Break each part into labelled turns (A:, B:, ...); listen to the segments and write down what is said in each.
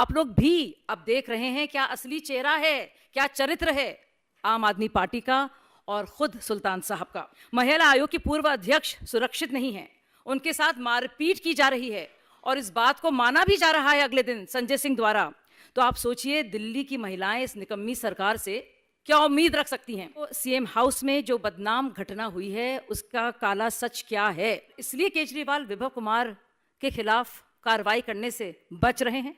A: आप लोग भी अब देख रहे हैं क्या असली चेहरा है, क्या चरित्र है आम आदमी पार्टी का और खुद सुल्तान साहब का। महिला आयोग की पूर्व अध्यक्ष सुरक्षित नहीं है, उनके साथ मारपीट की जा रही है और इस बात को माना भी जा रहा है अगले दिन संजय सिंह द्वारा। तो आप सोचिए दिल्ली की महिलाएं इस निकम्मी सरकार से क्या उम्मीद रख सकती हैं। तो सीएम हाउस में जो बदनाम घटना हुई है उसका काला सच क्या है, इसलिए केजरीवाल विभव कुमार के खिलाफ कार्रवाई करने से बच रहे हैं।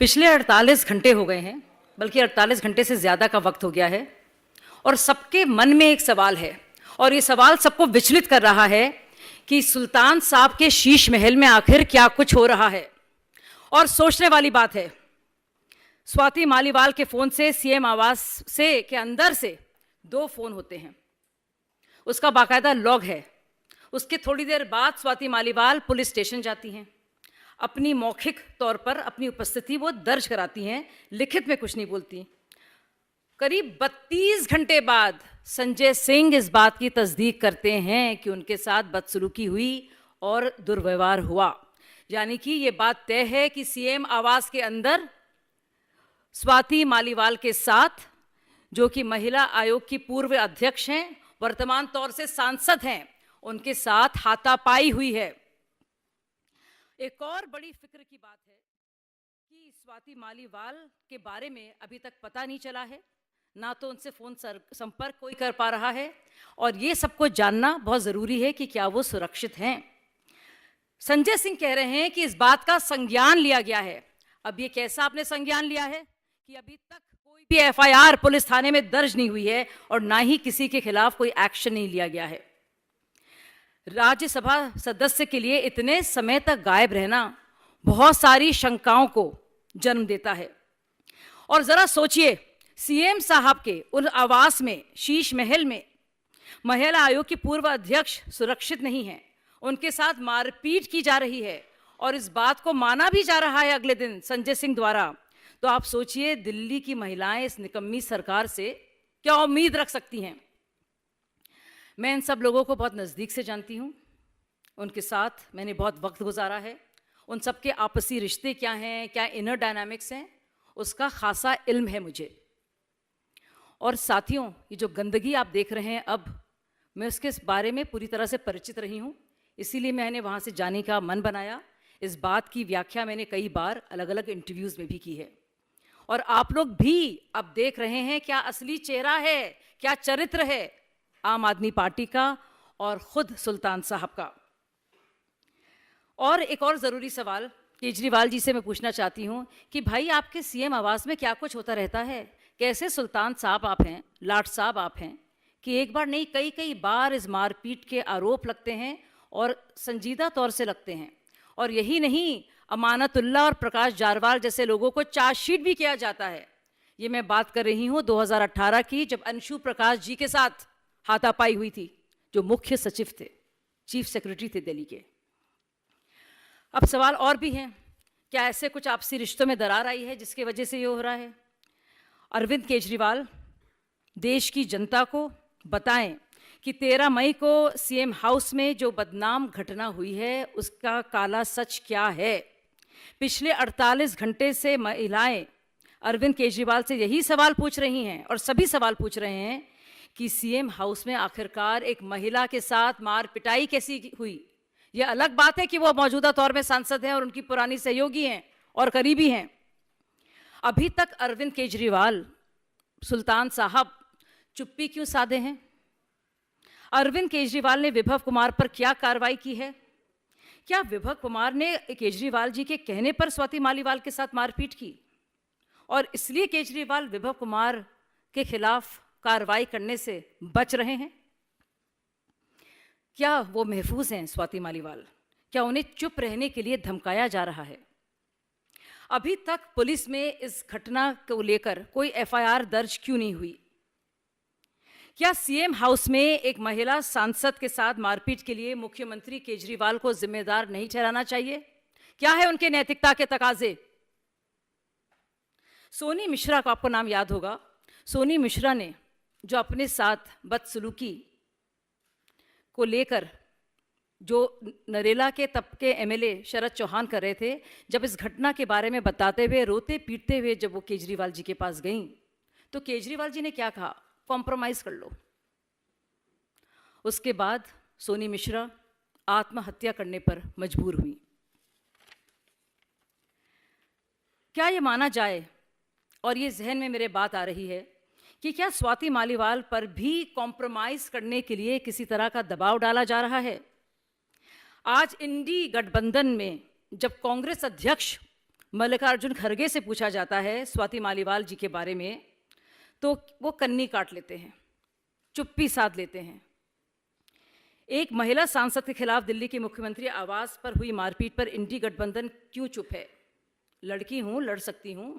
A: पिछले 48 घंटे हो गए हैं, बल्कि 48 घंटे से ज़्यादा का वक्त हो गया है और सबके मन में एक सवाल है और ये सवाल सबको विचलित कर रहा है कि सुल्तान साहब के शीश महल में आखिर क्या कुछ हो रहा है। और सोचने वाली बात है, स्वाति मालीवाल के फ़ोन से सीएम आवास से के अंदर से 2 फ़ोन होते हैं, उसका बाकायदा लॉग है। उसके थोड़ी देर बाद स्वाति मालीवाल पुलिस स्टेशन जाती हैं, अपनी मौखिक तौर पर अपनी उपस्थिति वो दर्ज कराती हैं, लिखित में कुछ नहीं बोलती। करीब 32 घंटे बाद संजय सिंह इस बात की तस्दीक करते हैं कि उनके साथ बदसलूकी हुई और दुर्व्यवहार हुआ। यानी कि ये बात तय है कि सीएम आवास के अंदर स्वाति मालीवाल के साथ, जो कि महिला आयोग की पूर्व अध्यक्ष हैं, वर्तमान तौर से सांसद हैं, उनके साथ हाथापाई हुई है। एक और बड़ी फिक्र की बात है कि स्वाति मालीवाल के बारे में अभी तक पता नहीं चला है, ना तो उनसे फ़ोन संपर्क कोई कर पा रहा है और ये सबको जानना बहुत ज़रूरी है कि क्या वो सुरक्षित हैं। संजय सिंह कह रहे हैं कि इस बात का संज्ञान लिया गया है। अब ये कैसा आपने संज्ञान लिया है कि अभी तक कोई भी एफआईआर पुलिस थाने में दर्ज नहीं हुई है और ना ही किसी के खिलाफ कोई एक्शन नहीं लिया गया है। राज्यसभा सदस्य के लिए इतने समय तक गायब रहना बहुत सारी शंकाओं को जन्म देता है। और ज़रा सोचिए, सीएम साहब के उन आवास में, शीश महल में, महिला आयोग की पूर्व अध्यक्ष सुरक्षित नहीं है, उनके साथ मारपीट की जा रही है और इस बात को माना भी जा रहा है अगले दिन संजय सिंह द्वारा। तो आप सोचिए दिल्ली की महिलाएं इस निकम्मी सरकार से क्या उम्मीद रख सकती हैं। मैं इन सब लोगों को बहुत नज़दीक से जानती हूँ, उनके साथ मैंने बहुत वक्त गुजारा है। उन सब के आपसी रिश्ते क्या हैं, क्या इनर डायनामिक्स हैं, उसका खासा इल्म है मुझे। और साथियों, ये जो गंदगी आप देख रहे हैं, अब मैं उसके बारे में पूरी तरह से परिचित रही हूँ, इसीलिए मैंने वहाँ से जाने का मन बनाया। इस बात की व्याख्या मैंने कई बार अलग अलग इंटरव्यूज़ में भी की है और आप लोग भी अब देख रहे हैं क्या असली चेहरा है, क्या चरित्र है आम आदमी पार्टी का और खुद सुल्तान साहब का। और एक और ज़रूरी सवाल केजरीवाल जी से मैं पूछना चाहती हूँ कि भाई आपके सीएम आवास में क्या कुछ होता रहता है। कैसे सुल्तान साहब आप हैं, लाट साहब आप हैं कि एक बार नहीं कई कई बार इस मारपीट के आरोप लगते हैं और संजीदा तौर से लगते हैं। और यही नहीं, अमानतुल्लाह और प्रकाश जारवाल जैसे लोगों को चार्जशीट भी किया जाता है। ये मैं बात कर रही हूँ 2018 की, जब अंशु प्रकाश जी के साथ हाथापाई हुई थी, जो मुख्य सचिव थे, चीफ सेक्रेटरी थे दिल्ली के। अब सवाल और भी हैं, क्या ऐसे कुछ आपसी रिश्तों में दरार आई है जिसकी वजह से ये हो रहा है। अरविंद केजरीवाल देश की जनता को बताएं कि 13 मई को सीएम हाउस में जो बदनाम घटना हुई है उसका काला सच क्या है। पिछले 48 घंटे से महिलाएं अरविंद केजरीवाल से यही सवाल पूछ रही हैं और सभी सवाल पूछ रहे हैं कि सीएम हाउस में आखिरकार एक महिला के साथ मार पिटाई कैसी हुई। यह अलग बात है कि वो मौजूदा तौर में सांसद हैं और उनकी पुरानी सहयोगी हैं और करीबी हैं। अभी तक अरविंद केजरीवाल, सुल्तान साहब चुप्पी क्यों साधे हैं। अरविंद केजरीवाल ने विभव कुमार पर क्या कार्रवाई की है। क्या विभव कुमार ने केजरीवाल जी के कहने पर स्वाति मालीवाल के साथ मारपीट की और इसलिए केजरीवाल विभव कुमार के खिलाफ कार्रवाई करने से बच रहे हैं। क्या वो महफूज हैं स्वाति मालीवाल, क्या उन्हें चुप रहने के लिए धमकाया जा रहा है। अभी तक पुलिस में इस घटना को लेकर कोई एफआईआर दर्ज क्यों नहीं हुई। क्या सीएम हाउस में एक महिला सांसद के साथ मारपीट के लिए मुख्यमंत्री केजरीवाल को जिम्मेदार नहीं ठहराना चाहिए। क्या है उनके नैतिकता के तकाजे। सोनी मिश्रा को आपको नाम याद होगा। सोनी मिश्रा ने जो अपने साथ बदसलूकी को लेकर जो नरेला के तब के एमएलए शरद चौहान कर रहे थे, जब इस घटना के बारे में बताते हुए रोते पीटते हुए जब वो केजरीवाल जी के पास गईं, तो केजरीवाल जी ने क्या कहा? कॉम्प्रोमाइज कर लो। उसके बाद सोनी मिश्रा आत्महत्या करने पर मजबूर हुई। क्या ये माना जाए, और ये जहन में मेरे बात आ रही है, कि क्या स्वाति मालीवाल पर भी कॉम्प्रोमाइज करने के लिए किसी तरह का दबाव डाला जा रहा है? आज इंडी गठबंधन में जब कांग्रेस अध्यक्ष मल्लिकार्जुन खड़गे से पूछा जाता है स्वाति मालीवाल जी के बारे में, तो वो कन्नी काट लेते हैं, चुप्पी साध लेते हैं। एक महिला सांसद के खिलाफ दिल्ली के मुख्यमंत्री आवास पर हुई मारपीट पर इंडी गठबंधन क्यों चुप है? लड़की हूं, लड़ सकती हूं।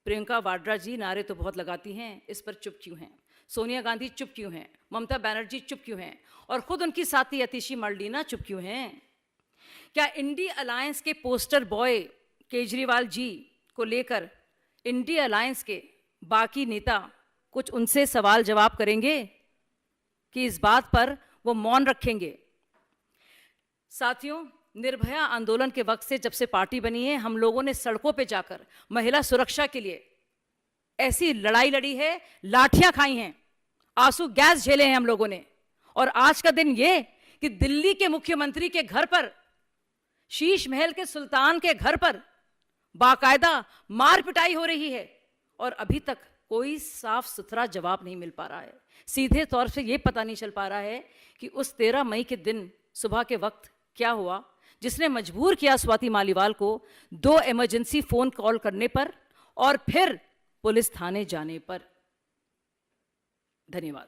A: प्रियंका वाड्रा जी नारे तो बहुत लगाती हैं, इस पर चुप क्यों हैं? सोनिया गांधी चुप क्यों हैं? ममता बनर्जी चुप क्यों हैं? और खुद उनकी साथी अतिशी मर्लिना चुप क्यों हैं? क्या इंडी अलायंस के पोस्टर बॉय केजरीवाल जी को लेकर इंडी अलायंस के बाकी नेता कुछ उनसे सवाल जवाब करेंगे कि इस बात पर वो मौन रखेंगे? साथियों, निर्भया आंदोलन के वक्त से जब से पार्टी बनी है, हम लोगों ने सड़कों पे जाकर महिला सुरक्षा के लिए ऐसी लड़ाई लड़ी है, लाठियां खाई हैं, आंसू गैस झेले हैं हम लोगों ने। और आज का दिन ये कि दिल्ली के मुख्यमंत्री के घर पर, शीश महल के सुल्तान के घर पर बाकायदा मार पिटाई हो रही है और अभी तक कोई साफ सुथरा जवाब नहीं मिल पा रहा है। सीधे तौर से ये पता नहीं चल पा रहा है कि उस 13 मई के दिन सुबह के वक्त क्या हुआ जिसने मजबूर किया स्वाति मालीवाल को 2 इमरजेंसी फोन कॉल करने पर और फिर पुलिस थाने जाने पर। धन्यवाद।